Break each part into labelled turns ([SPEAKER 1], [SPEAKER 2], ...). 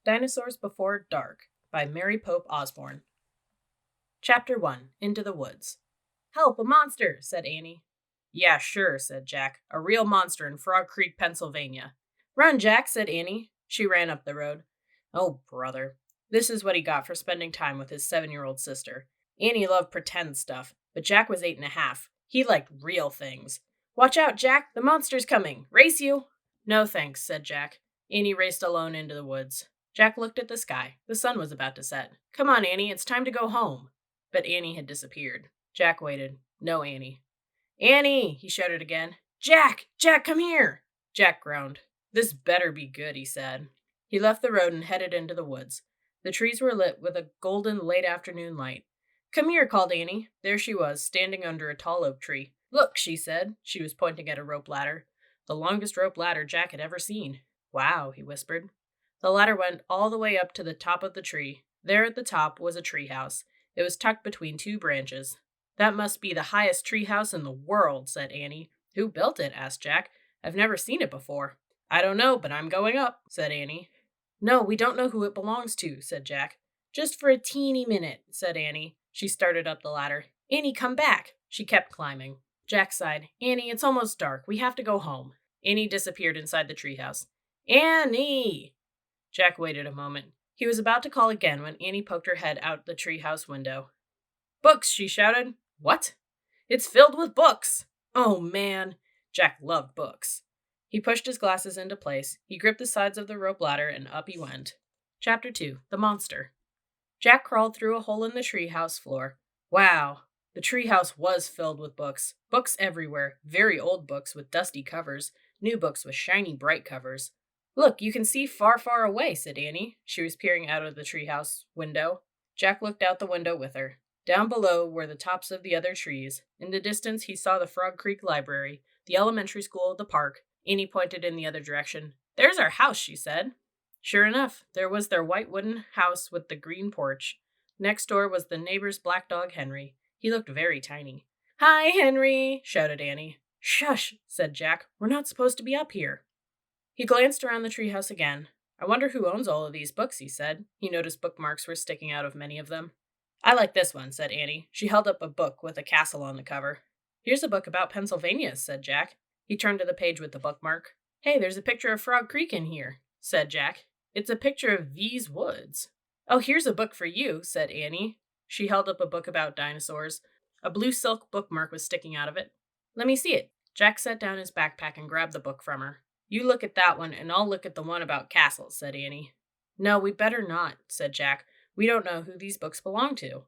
[SPEAKER 1] Dinosaurs Before Dark by Mary Pope Osborne. Chapter 1 Into the Woods. Help, a monster, said Annie. Yeah, sure, said Jack. A real monster in Frog Creek, Pennsylvania. Run, Jack, said Annie. She ran up the road. Oh, brother. This is what he got for spending time with his 7-year-old sister. Annie loved pretend stuff, but Jack was 8.5. He liked real things. Watch out, Jack, the monster's coming. Race you. No thanks, said Jack. Annie raced alone into the woods. Jack looked at the sky. The sun was about to set. Come on, Annie, it's time to go home. But Annie had disappeared. Jack waited. No Annie. Annie, he shouted again. Jack! Jack, come here! Jack groaned. This better be good, he said. He left the road and headed into the woods. The trees were lit with a golden late afternoon light. Come here, called Annie. There she was, standing under a tall oak tree. Look, she said. She was pointing at a rope ladder. The longest rope ladder Jack had ever seen. Wow, he whispered. The ladder went all the way up to the top of the tree. There at the top was a tree house. It was tucked between two branches. That must be the highest tree house in the world, said Annie. Who built it? Asked Jack. I've never seen it before. I don't know, but I'm going up, said Annie. No, we don't know who it belongs to, said Jack. Just for a teeny minute, said Annie. She started up the ladder. Annie, come back. She kept climbing. Jack sighed. Annie, it's almost dark. We have to go home. Annie disappeared inside the treehouse. Annie! Jack waited a moment. He was about to call again when Annie poked her head out the treehouse window. Books, she shouted. What? It's filled with books. Oh, man. Jack loved books. He pushed his glasses into place. He gripped the sides of the rope ladder and up he went. Chapter 2 The Monster. Jack crawled through a hole in the treehouse floor. Wow. The treehouse was filled with books. Books everywhere. Very old books with dusty covers. New books with shiny, bright covers. Look, you can see far, far away, said Annie. She was peering out of the treehouse window. Jack looked out the window with her. Down below were the tops of the other trees. In the distance, he saw the Frog Creek Library, the elementary school, the park. Annie pointed in the other direction. There's our house, she said. Sure enough, there was their white wooden house with the green porch. Next door was the neighbor's black dog, Henry. He looked very tiny. Hi, Henry, shouted Annie. Shush, said Jack. We're not supposed to be up here. He glanced around the treehouse again. I wonder who owns all of these books, he said. He noticed bookmarks were sticking out of many of them. I like this one, said Annie. She held up a book with a castle on the cover. Here's a book about Pennsylvania, said Jack. He turned to the page with the bookmark. Hey, there's a picture of Frog Creek in here, said Jack. It's a picture of these woods. Oh, here's a book for you, said Annie. She held up a book about dinosaurs. A blue silk bookmark was sticking out of it. Let me see it. Jack set down his backpack and grabbed the book from her. You look at that one, and I'll look at the one about castles, said Annie. No, we better not, said Jack. We don't know who these books belong to.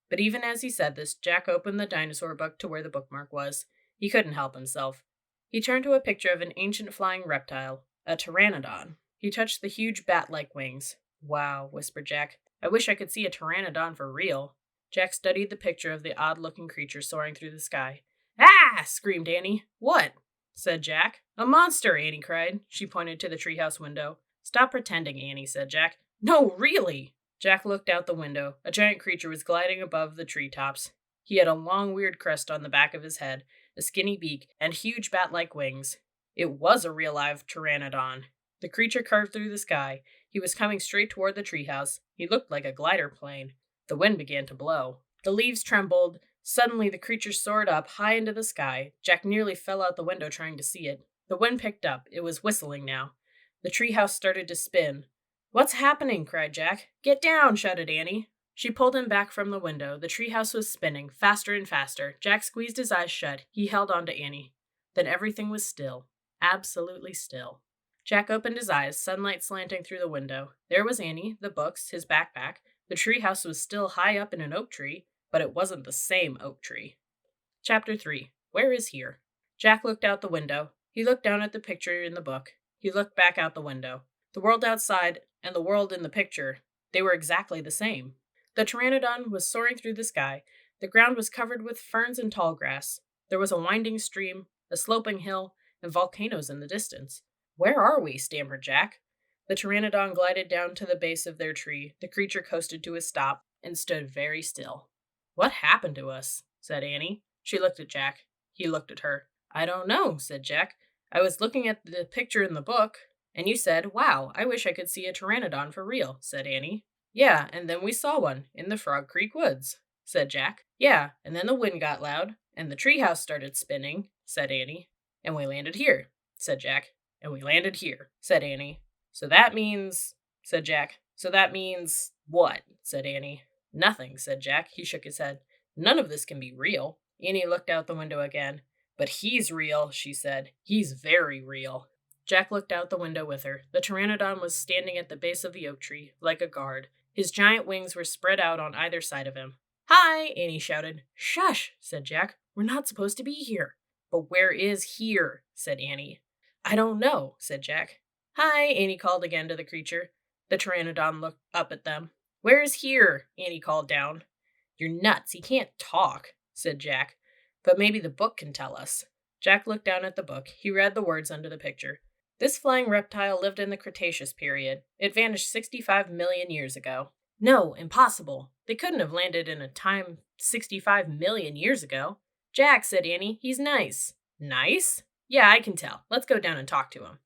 [SPEAKER 1] But even as he said this, Jack opened the dinosaur book to where the bookmark was. He couldn't help himself. He turned to a picture of an ancient flying reptile, a pteranodon. He touched the huge bat-like wings. Wow, whispered Jack. I wish I could see a pteranodon for real. Jack studied the picture of the odd-looking creature soaring through the sky. Ah! Screamed Annie. What? Said Jack. A monster, Annie cried. She pointed to the treehouse window. Stop pretending, Annie, said Jack. No, really! Jack looked out the window. A giant creature was gliding above the treetops. He had a long, weird crest on the back of his head, a skinny beak, and huge bat-like wings. It was a real live pteranodon. The creature carved through the sky. He was coming straight toward the treehouse. He looked like a glider plane. The wind began to blow. The leaves trembled. Suddenly, the creature soared up, high into the sky. Jack nearly fell out the window trying to see it. The wind picked up. It was whistling now. The treehouse started to spin. What's happening? Cried Jack. Get down, shouted Annie. She pulled him back from the window. The treehouse was spinning, faster and faster. Jack squeezed his eyes shut. He held on to Annie. Then everything was still. Absolutely still. Jack opened his eyes, sunlight slanting through the window. There was Annie, the books, his backpack. The treehouse was still high up in an oak tree, but it wasn't the same oak tree. Chapter 3 Where is Here? Jack looked out the window. He looked down at the picture in the book. He looked back out the window. The world outside and the world in the picture, they were exactly the same. The pteranodon was soaring through the sky. The ground was covered with ferns and tall grass. There was a winding stream, a sloping hill, and volcanoes in the distance. Where are we? Stammered Jack. The pteranodon glided down to the base of their tree. The creature coasted to a stop and stood very still. What happened to us? Said Annie. She looked at Jack. He looked at her. I don't know, said Jack. I was looking at the picture in the book. And you said, wow, I wish I could see a pteranodon for real, said Annie. Yeah, and then we saw one in the Frog Creek woods, said Jack. Yeah, and then the wind got loud, and the treehouse started spinning, said Annie. And we landed here, said Jack. And we landed here, said Annie. So that means, said Jack. So that means what? Said Annie. Nothing, said Jack. He shook his head. None of this can be real. Annie looked out the window again. But he's real, she said. He's very real. Jack looked out the window with her. The pteranodon was standing at the base of the oak tree, like a guard. His giant wings were spread out on either side of him. Hi, Annie shouted. Shush, said Jack. We're not supposed to be here. But where is here? Said Annie. I don't know, said Jack. Hi, Annie called again to the creature. The pteranodon looked up at them. Where is here? Annie called down. You're nuts. He can't talk, said Jack. But maybe the book can tell us. Jack looked down at the book. He read the words under the picture. This flying reptile lived in the Cretaceous period. It vanished 65 million years ago. No, impossible. They couldn't have landed in a time 65 million years ago. Jack, said Annie, he's nice. Nice? Yeah, I can tell. Let's go down and talk to him.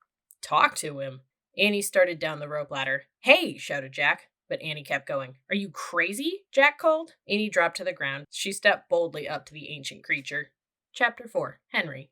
[SPEAKER 1] Talk to him? Annie started down the rope ladder. Hey, shouted Jack. But Annie kept going. Are you crazy? Jack called. Annie dropped to the ground. She stepped boldly up to the ancient creature. Chapter 4. Henry.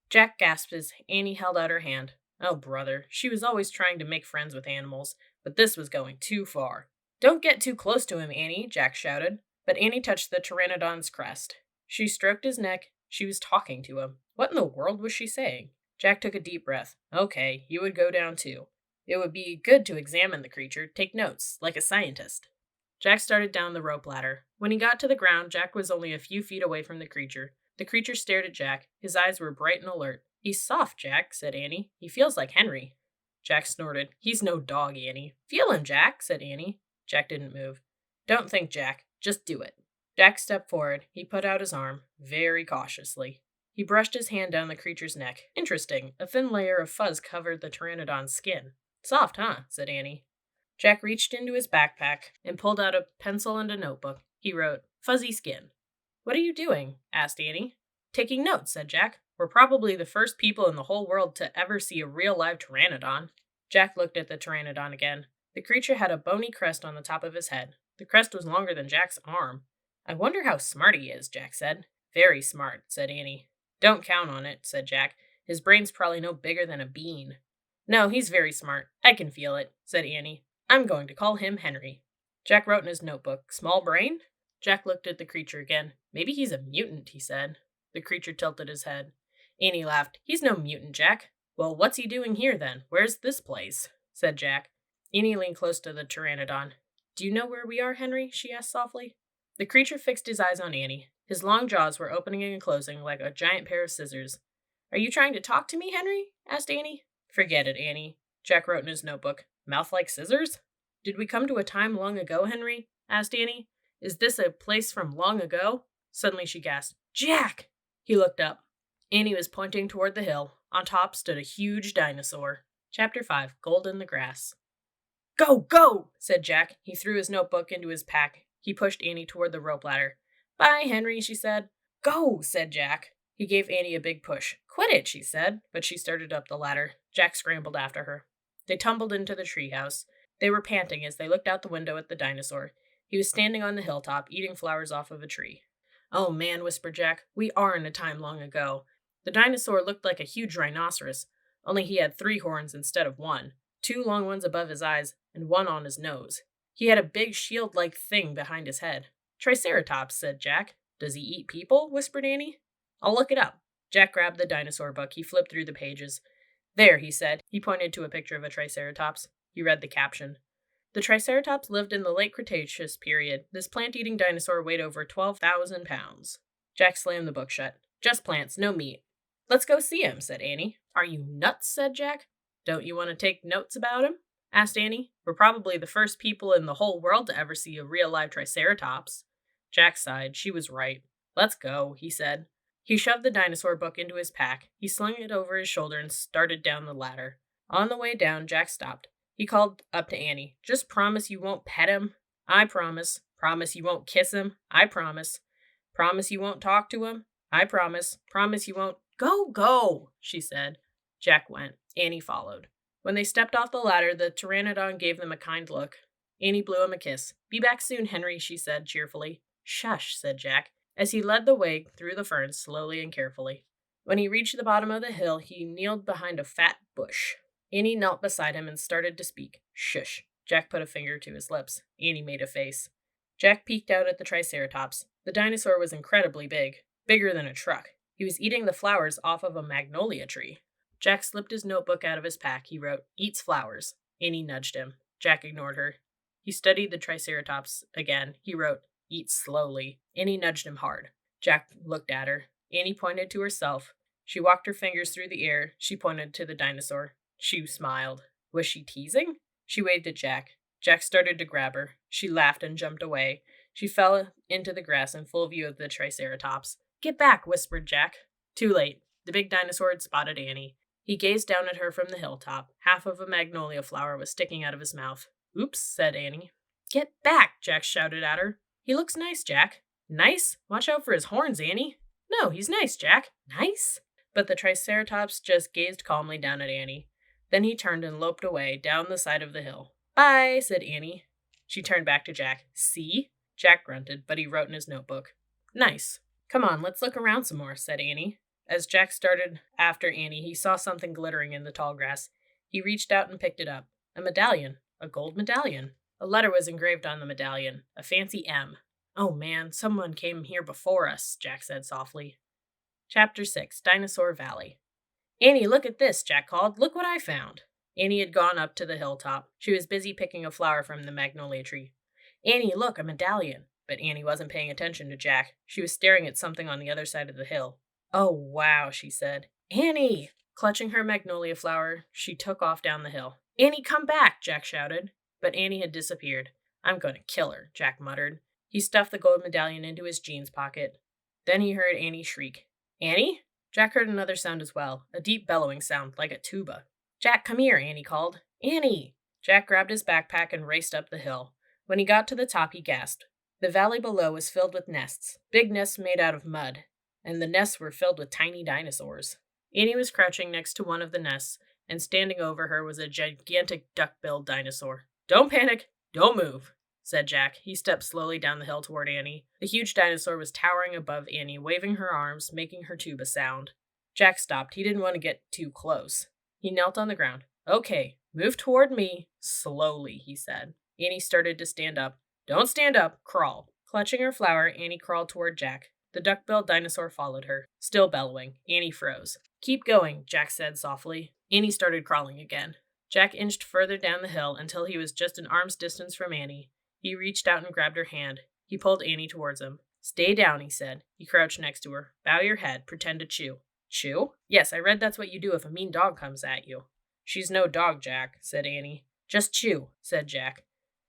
[SPEAKER 1] Jack gasped as Annie held out her hand. Oh, brother, she was always trying to make friends with animals, but this was going too far. Don't get too close to him, Annie, Jack shouted. But Annie touched the pteranodon's crest. She stroked his neck. She was talking to him. What in the world was she saying? Jack took a deep breath. Okay, you would go down too. It would be good to examine the creature, take notes, like a scientist. Jack started down the rope ladder. When he got to the ground, Jack was only a few feet away from the creature. The creature stared at Jack. His eyes were bright and alert. He's soft, Jack, said Annie. He feels like Henry. Jack snorted. He's no dog, Annie. Feel him, Jack, said Annie. Jack didn't move. Don't think, Jack. Just do it. Jack stepped forward. He put out his arm, very cautiously. He brushed his hand down the creature's neck. Interesting. A thin layer of fuzz covered the pteranodon's skin. Soft, huh? Said Annie. Jack reached into his backpack and pulled out a pencil and a notebook. He wrote, Fuzzy skin. What are you doing? Asked Annie. Taking notes, said Jack. We're probably the first people in the whole world to ever see a real live pteranodon. Jack looked at the pteranodon again. The creature had a bony crest on the top of his head. The crest was longer than Jack's arm. I wonder how smart he is, Jack said. Very smart, said Annie. Don't count on it, said Jack. His brain's probably no bigger than a bean. No, he's very smart. I can feel it, said Annie. I'm going to call him Henry. Jack wrote in his notebook, Small brain? Jack looked at the creature again. Maybe he's a mutant, he said. The creature tilted his head. Annie laughed. He's no mutant, Jack. Well, what's he doing here then? Where's this place? Said Jack. Annie leaned close to the pteranodon. Do you know where we are, Henry? She asked softly. The creature fixed his eyes on Annie. His long jaws were opening and closing like a giant pair of scissors. Are you trying to talk to me, Henry? Asked Annie. Forget it, Annie. Jack wrote in his notebook. Mouth like scissors? Did we come to a time long ago, Henry? Asked Annie. Is this a place from long ago? Suddenly she gasped. Jack! He looked up. Annie was pointing toward the hill. On top stood a huge dinosaur. Chapter 5. Gold in the Grass. Go, go, said Jack. He threw his notebook into his pack. He pushed Annie toward the rope ladder. Bye, Henry, she said. Go, said Jack. He gave Annie a big push. Quit it, she said, but she started up the ladder. Jack scrambled after her. They tumbled into the treehouse. They were panting as they looked out the window at the dinosaur. He was standing on the hilltop, eating flowers off of a tree. Oh man, whispered Jack, we are in a time long ago. The dinosaur looked like a huge rhinoceros, only he had 3 horns instead of 1, 2 long ones above his eyes, and 1 on his nose. He had a big shield-like thing behind his head. Triceratops, said Jack. Does he eat people? Whispered Annie. I'll look it up. Jack grabbed the dinosaur book. He flipped through the pages. There, he said. He pointed to a picture of a Triceratops. He read the caption. The Triceratops lived in the late Cretaceous period. This plant-eating dinosaur weighed over 12,000 pounds. Jack slammed the book shut. Just plants, no meat. Let's go see him, said Annie. Are you nuts, said Jack. Don't you want to take notes about him? Asked Annie. We're probably the first people in the whole world to ever see a real live Triceratops. Jack sighed. She was right. Let's go, he said. He shoved the dinosaur book into his pack. He slung it over his shoulder and started down the ladder. On the way down, Jack stopped. He called up to Annie. Just promise you won't pet him. I promise. Promise you won't kiss him. I promise. Promise you won't talk to him. I promise. Promise you won't. Go, go, she said. Jack went. Annie followed. When they stepped off the ladder, the pteranodon gave them a kind look. Annie blew him a kiss. "Be back soon, Henry," she said cheerfully. "Shush," said Jack, as he led the way through the ferns slowly and carefully. When he reached the bottom of the hill, he kneeled behind a fat bush. Annie knelt beside him and started to speak. "Shush." Jack put a finger to his lips. Annie made a face. Jack peeked out at the Triceratops. The dinosaur was incredibly big, bigger than a truck. He was eating the flowers off of a magnolia tree. Jack slipped his notebook out of his pack. He wrote, "Eats flowers." Annie nudged him. Jack ignored her. He studied the Triceratops again. He wrote, "Eats slowly." Annie nudged him hard. Jack looked at her. Annie pointed to herself. She walked her fingers through the air. She pointed to the dinosaur. She smiled. Was she teasing? She waved at Jack. Jack started to grab her. She laughed and jumped away. She fell into the grass in full view of the Triceratops. "Get back," whispered Jack. Too late. The big dinosaur had spotted Annie. He gazed down at her from the hilltop. Half of a magnolia flower was sticking out of his mouth. "Oops," said Annie. "Get back," Jack shouted at her. "He looks nice, Jack." "Nice? Watch out for his horns, Annie." "No, he's nice, Jack." "Nice?" But the Triceratops just gazed calmly down at Annie. Then he turned and loped away down the side of the hill. "Bye," said Annie. She turned back to Jack. "See?" Jack grunted, but he wrote in his notebook. "Nice. Come on, let's look around some more," said Annie. As Jack started after Annie, he saw something glittering in the tall grass. He reached out and picked it up. A medallion. A gold medallion. A letter was engraved on the medallion. A fancy M. "Oh man, someone came here before us," Jack said softly. Chapter 6. Dinosaur Valley. "Annie, look at this," Jack called. "Look what I found." Annie had gone up to the hilltop. She was busy picking a flower from the magnolia tree. "Annie, look, a medallion." But Annie wasn't paying attention to Jack. She was staring at something on the other side of the hill. "Oh, wow," she said. "Annie!" Clutching her magnolia flower, she took off down the hill. "Annie, come back!" Jack shouted. But Annie had disappeared. "I'm going to kill her," Jack muttered. He stuffed the gold medallion into his jeans pocket. Then he heard Annie shriek. "Annie?" Jack heard another sound as well, a deep bellowing sound, like a tuba. "Jack, come here," Annie called. "Annie!" Jack grabbed his backpack and raced up the hill. When he got to the top, he gasped. The valley below was filled with nests, big nests made out of mud, and the nests were filled with tiny dinosaurs. Annie was crouching next to one of the nests, and standing over her was a gigantic duck-billed dinosaur. "Don't panic! Don't move!" said Jack. He stepped slowly down the hill toward Annie. The huge dinosaur was towering above Annie, waving her arms, making her tuba sound. Jack stopped. He didn't want to get too close. He knelt on the ground. "Okay, move toward me. Slowly," he said. Annie started to stand up. "Don't stand up. Crawl." Clutching her flower, Annie crawled toward Jack. The duck-billed dinosaur followed her, still bellowing. Annie froze. "Keep going," Jack said softly. Annie started crawling again. Jack inched further down the hill until he was just an arm's distance from Annie. He reached out and grabbed her hand. He pulled Annie towards him. "Stay down," he said. He crouched next to her. "Bow your head. Pretend to chew." "Chew?" "Yes, I read that's what you do if a mean dog comes at you." "She's no dog, Jack," said Annie. "Just chew," said Jack.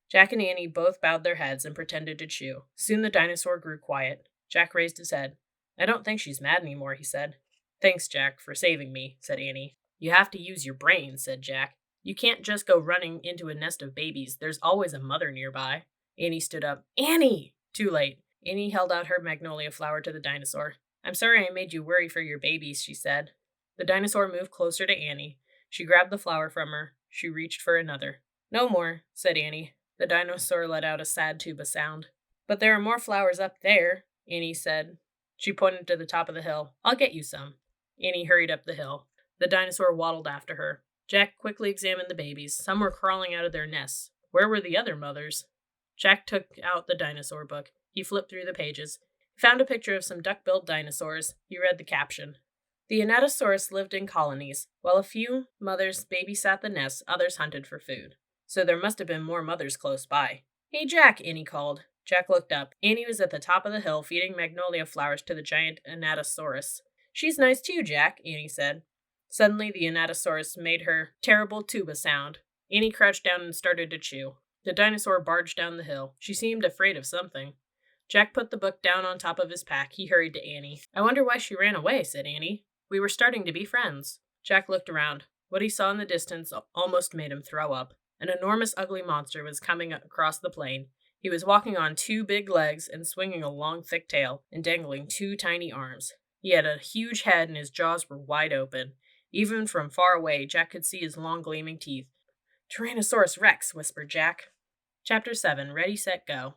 [SPEAKER 1] Jack and Annie both bowed their heads and pretended to chew. Soon the dinosaur grew quiet. Jack raised his head. "I don't think she's mad anymore," he said. "Thanks, Jack, for saving me," said Annie. "You have to use your brain," said Jack. "You can't just go running into a nest of babies. There's always a mother nearby." Annie stood up. "Annie!" Too late. Annie held out her magnolia flower to the dinosaur. "I'm sorry I made you worry for your babies," she said. The dinosaur moved closer to Annie. She grabbed the flower from her. She reached for another. "No more," said Annie. The dinosaur let out a sad tuba sound. "But there are more flowers up there," Annie said. She pointed to the top of the hill. "I'll get you some." Annie hurried up the hill. The dinosaur waddled after her. Jack quickly examined the babies. Some were crawling out of their nests. Where were the other mothers? Jack took out the dinosaur book. He flipped through the pages. He found a picture of some duck-billed dinosaurs. He read the caption. The Anatosaurus lived in colonies. While a few mothers babysat the nests, others hunted for food. So there must have been more mothers close by. "Hey, Jack," Annie called. Jack looked up. Annie was at the top of the hill feeding magnolia flowers to the giant Anatosaurus. "She's nice too, Jack," Annie said. Suddenly the Anatosaurus made her terrible tuba sound. Annie crouched down and started to chew. The dinosaur barged down the hill. She seemed afraid of something. Jack put the book down on top of his pack. He hurried to Annie. "I wonder why she ran away," said Annie. "We were starting to be friends." Jack looked around. What he saw in the distance almost made him throw up. An enormous ugly monster was coming across the plain. He was walking on two big legs and swinging a long thick tail and dangling two tiny arms. He had a huge head and his jaws were wide open. Even from far away, Jack could see his long gleaming teeth. Tyrannosaurus Rex, whispered Jack. Chapter 7, Ready, Set, Go.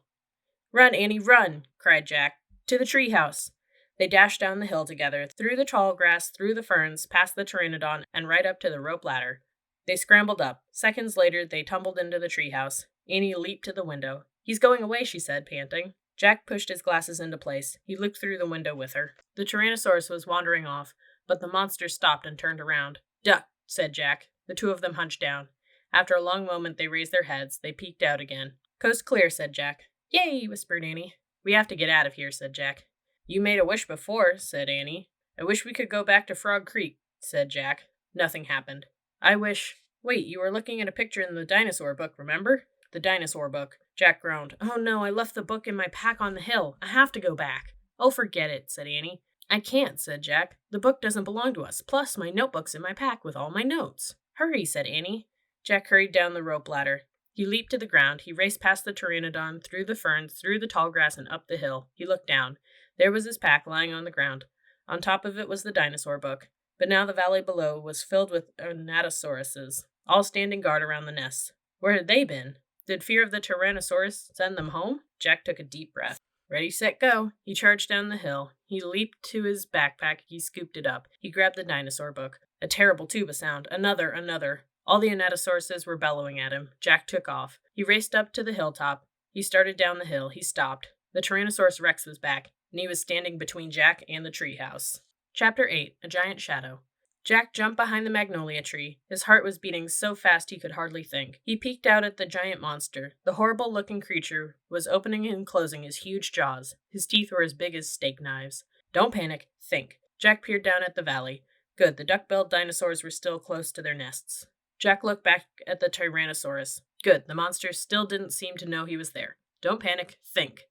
[SPEAKER 1] Run, Annie, run, cried Jack. To the treehouse. They dashed down the hill together, through the tall grass, through the ferns, past the pteranodon, and right up to the rope ladder. They scrambled up. Seconds later, they tumbled into the treehouse. Annie leaped to the window. He's going away, she said, panting. Jack pushed his glasses into place. He looked through the window with her. The Tyrannosaurus was wandering off, but the monster stopped and turned around. Duck, said Jack. The two of them hunched down. After a long moment, they raised their heads. They peeked out again. Coast clear, said Jack. Yay, whispered Annie. We have to get out of here, said Jack. You made a wish before, said Annie. I wish we could go back to Frog Creek, said Jack. Nothing happened. I wish... Wait, you were looking at a picture in the dinosaur book, remember? The dinosaur book. Jack groaned. Oh no, I left the book in my pack on the hill. I have to go back. Oh, forget it, said Annie. I can't, said Jack. The book doesn't belong to us. Plus, my notebook's in my pack with all my notes. Hurry, said Annie. Jack hurried down the rope ladder. He leaped to the ground. He raced past the pteranodon, through the ferns, through the tall grass, and up the hill. He looked down. There was his pack lying on the ground. On top of it was the dinosaur book. But now the valley below was filled with Anatosauruses, all standing guard around the nests. Where had they been? Did fear of the Tyrannosaurus send them home? Jack took a deep breath. Ready, set, go. He charged down the hill. He leaped to his backpack. He scooped it up. He grabbed the dinosaur book. A terrible tuba sound. Another. All the Anatosauruses were bellowing at him. Jack took off. He raced up to the hilltop. He started down the hill. He stopped. The Tyrannosaurus Rex was back, and he was standing between Jack and the treehouse. Chapter 8, A Giant Shadow. Jack jumped behind the magnolia tree. His heart was beating so fast he could hardly think. He peeked out at the giant monster. The horrible-looking creature was opening and closing his huge jaws. His teeth were as big as steak knives. Don't panic. Think. Jack peered down at the valley. Good, the duck-billed dinosaurs were still close to their nests. Jack looked back at the Tyrannosaurus. Good, the monster still didn't seem to know he was there. Don't panic. Think.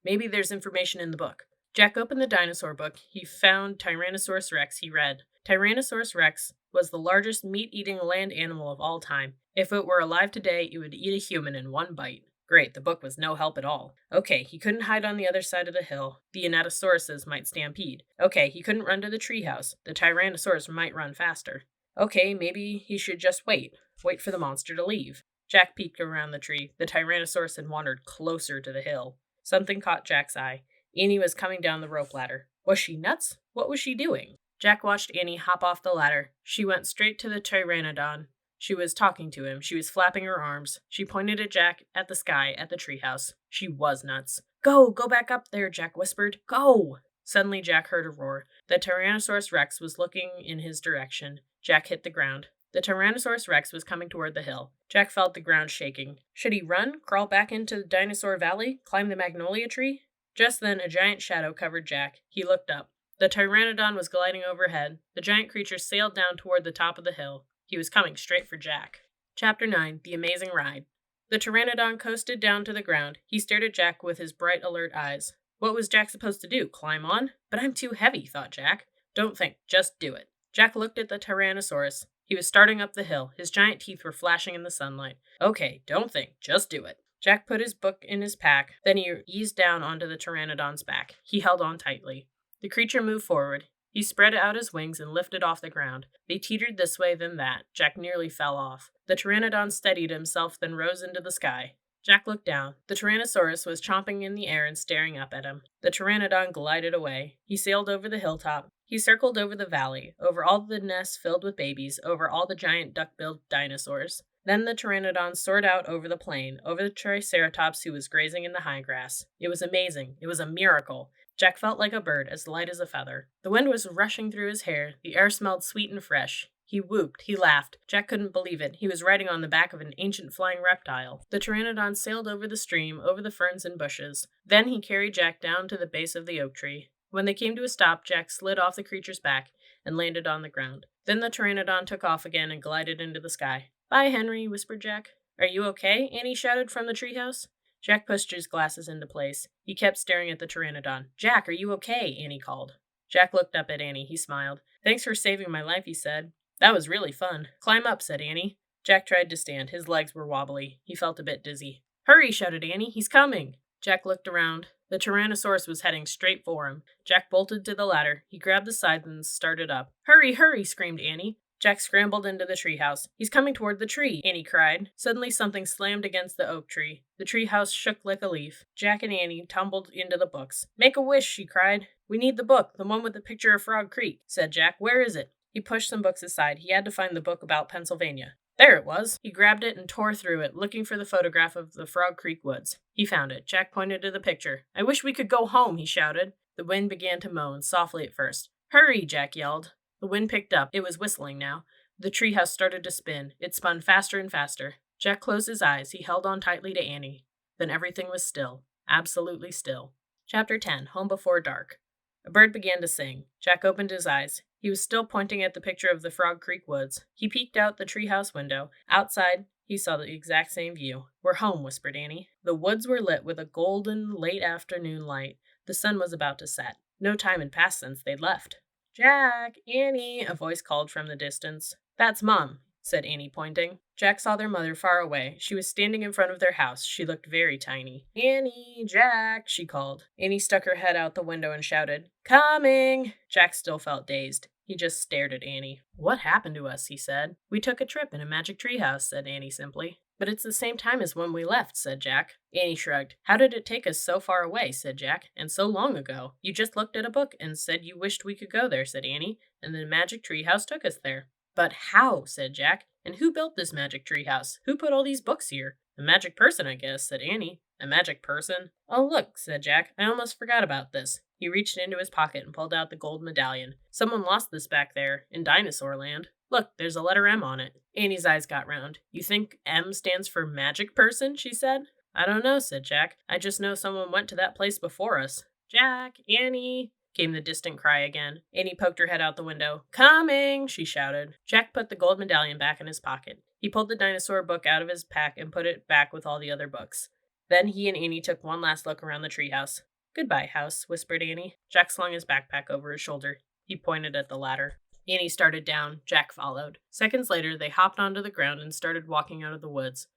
[SPEAKER 1] Maybe there's information in the book. Jack opened the dinosaur book. He found Tyrannosaurus Rex. He read, Tyrannosaurus Rex was the largest meat-eating land animal of all time. If it were alive today, it would eat a human in one bite. Great, the book was no help at all. Okay, he couldn't hide on the other side of the hill. The Anatosauruses might stampede. Okay, he couldn't run to the treehouse. The Tyrannosaurus might run faster. Okay, maybe he should just wait. Wait for the monster to leave. Jack peeked around the tree. The Tyrannosaurus had wandered closer to the hill. Something caught Jack's eye. Annie was coming down the rope ladder. Was she nuts? What was she doing? Jack watched Annie hop off the ladder. She went straight to the pteranodon. She was talking to him. She was flapping her arms. She pointed at Jack, at the sky, at the treehouse. She was nuts. Go back up there, Jack whispered. Go! Suddenly Jack heard a roar. The Tyrannosaurus Rex was looking in his direction. Jack hit the ground. The Tyrannosaurus Rex was coming toward the hill. Jack felt the ground shaking. Should he run, crawl back into the Dinosaur Valley, climb the magnolia tree? Just then, a giant shadow covered Jack. He looked up. The pteranodon was gliding overhead. The giant creature sailed down toward the top of the hill. He was coming straight for Jack. Chapter 9, The Amazing Ride. The pteranodon coasted down to the ground. He stared at Jack with his bright, alert eyes. What was Jack supposed to do, climb on? But I'm too heavy, thought Jack. Don't think, just do it. Jack looked at the Tyrannosaurus. He was starting up the hill. His giant teeth were flashing in the sunlight. Okay, don't think, just do it. Jack put his book in his pack. Then he eased down onto the pteranodon's back. He held on tightly. The creature moved forward. He spread out his wings and lifted off the ground. They teetered this way, then that. Jack nearly fell off. The pteranodon steadied himself, then rose into the sky. Jack looked down. The Tyrannosaurus was chomping in the air and staring up at him. The pteranodon glided away. He sailed over the hilltop. He circled over the valley, over all the nests filled with babies, over all the giant duck-billed dinosaurs. Then the pteranodon soared out over the plain, over the triceratops who was grazing in the high grass. It was amazing. It was a miracle. Jack felt like a bird, as light as a feather. The wind was rushing through his hair. The air smelled sweet and fresh. He whooped. He laughed. Jack couldn't believe it. He was riding on the back of an ancient flying reptile. The pteranodon sailed over the stream, over the ferns and bushes. Then he carried Jack down to the base of the oak tree. When they came to a stop, Jack slid off the creature's back and landed on the ground. Then the pteranodon took off again and glided into the sky. Bye, Henry, whispered Jack. Are you okay? Annie shouted from the treehouse. Jack pushed his glasses into place. He kept staring at the pteranodon. Jack, are you okay? Annie called. Jack looked up at Annie. He smiled. Thanks for saving my life, he said. That was really fun. Climb up, said Annie. Jack tried to stand. His legs were wobbly. He felt a bit dizzy. Hurry, shouted Annie. He's coming. Jack looked around. The Tyrannosaurus was heading straight for him. Jack bolted to the ladder. He grabbed the sides and started up. "Hurry, hurry!" screamed Annie. Jack scrambled into the treehouse. "He's coming toward the tree," Annie cried. Suddenly something slammed against the oak tree. The treehouse shook like a leaf. Jack and Annie tumbled into the books. "Make a wish," she cried. "We need the book, the one with the picture of Frog Creek," said Jack. "Where is it?" He pushed some books aside. He had to find the book about Pennsylvania. There it was. He grabbed it and tore through it, looking for the photograph of the Frog Creek woods. He found it. Jack pointed to the picture. "I wish we could go home," he shouted. The wind began to moan, softly at first. "Hurry!" Jack yelled. The wind picked up. It was whistling now. The treehouse started to spin. It spun faster and faster. Jack closed his eyes. He held on tightly to Annie. Then everything was still. Absolutely still. Chapter 10. Home Before Dark. A bird began to sing. Jack opened his eyes. He was still pointing at the picture of the Frog Creek woods. He peeked out the treehouse window. Outside, he saw the exact same view. "We're home," whispered Annie. The woods were lit with a golden, late afternoon light. The sun was about to set. No time had passed since they'd left. "Jack! Annie!" a voice called from the distance. "That's Mom," said Annie, pointing. Jack saw their mother far away. She was standing in front of their house. She looked very tiny. "Annie! Jack!" she called. Annie stuck her head out the window and shouted, "Coming!" Jack still felt dazed. He just stared at Annie. "What happened to us?" he said. "We took a trip in a magic treehouse," said Annie simply. "But it's the same time as when we left," said Jack. Annie shrugged. "How did it take us so far away?" said Jack. "And so long ago." "You just looked at a book and said you wished we could go there," said Annie. "And the magic treehouse took us there." "But how?" said Jack. "And who built this magic treehouse? Who put all these books here?" "A magic person, I guess," said Annie. "A magic person?" "Oh, look," said Jack. "I almost forgot about this." He reached into his pocket and pulled out the gold medallion. "Someone lost this back there, in Dinosaur Land. Look, there's a letter M on it." Annie's eyes got round. "You think M stands for magic person?" she said. "I don't know," said Jack. "I just know someone went to that place before us." "Jack! Annie!" came the distant cry again. Annie poked her head out the window. "Coming!" she shouted. Jack put the gold medallion back in his pocket. He pulled the dinosaur book out of his pack and put it back with all the other books. Then he and Annie took one last look around the treehouse. "Goodbye, house," whispered Annie. Jack slung his backpack over his shoulder. He pointed at the ladder. Annie started down. Jack followed. Seconds later, they hopped onto the ground and started walking out of the woods.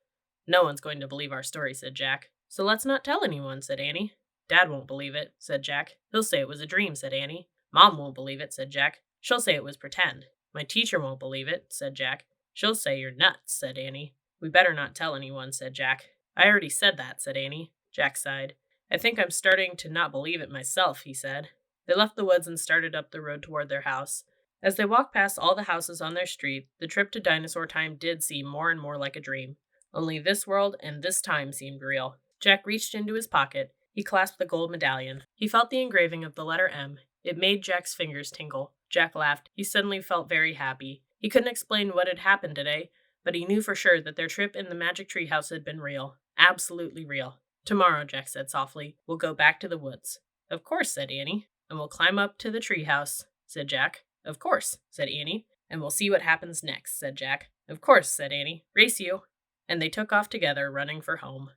[SPEAKER 1] "No one's going to believe our story," said Jack. "So let's not tell anyone," said Annie. "Dad won't believe it," said Jack. "He'll say it was a dream," said Annie. "Mom won't believe it," said Jack. "She'll say it was pretend." "My teacher won't believe it," said Jack. "She'll say you're nuts," said Annie. "We better not tell anyone," said Jack. "I already said that," said Annie. Jack sighed. "I think I'm starting to not believe it myself," he said. They left the woods and started up the road toward their house. As they walked past all the houses on their street, the trip to Dinosaur Time did seem more and more like a dream. Only this world and this time seemed real. Jack reached into his pocket. He clasped the gold medallion. He felt the engraving of the letter M. It made Jack's fingers tingle. Jack laughed. He suddenly felt very happy. He couldn't explain what had happened today, but he knew for sure that their trip in the magic treehouse had been real. Absolutely real. "Tomorrow," Jack said softly, "we'll go back to the woods." "Of course," said Annie. "And we'll climb up to the treehouse," said Jack. "Of course," said Annie. "And we'll see what happens next," said Jack. "Of course," said Annie. "Race you." And they took off together, running for home.